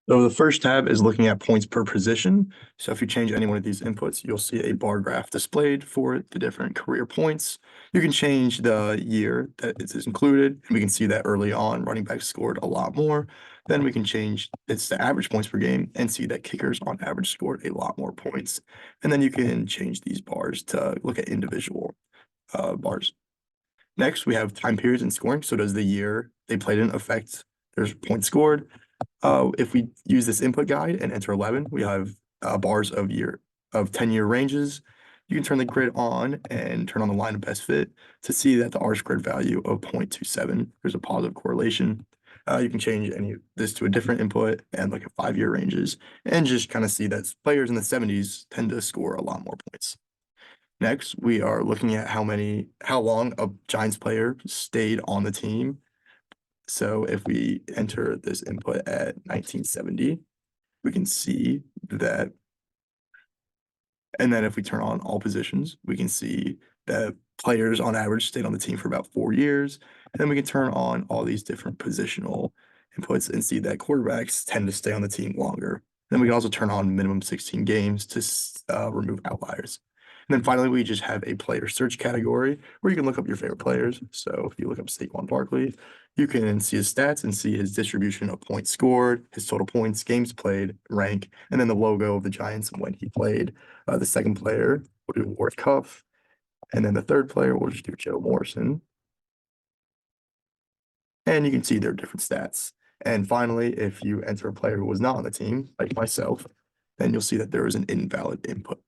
So the first tab is looking at points per position. So if you change any one of these inputs, you'll see a bar graph displayed for the different career points. You can change the year that it is included. We can see that early on, running backs scored a lot more. Then we can change it's the average points per game and see that kickers on average scored a lot more points. And then you can change these bars to look at individual bars. Next, we have time periods and scoring. So does the year they played in affect their points scored? If we use this input guide and enter 11, we have bars of 10-year ranges. You can turn the grid on and turn on the line of best fit to see that the R squared value of 0.27, there's a positive correlation. You can change this to a different input and look at 5-year ranges and just kind of see that players in the 70s tend to score a lot more points. Next, we are looking at how long a Giants player stayed on the team. So if we enter this input at 1970, we can see that. And then if we turn on all positions, we can see that players on average stayed on the team for about 4 years. And then we can turn on all these different positional inputs and see that quarterbacks tend to stay on the team longer. Then we can also turn on minimum 16 games to remove outliers. And then finally, we just have a player search category where you can look up your favorite players. So if you look up Saquon Barkley, you can see his stats and see his distribution of points scored, his total points, games played, rank, and then the logo of the Giants when he played. The second player will do Ward Cuff, and then the third player will just do Joe Morrison. And you can see their different stats. And finally, if you enter a player who was not on the team, like myself, then you'll see that there is an invalid input.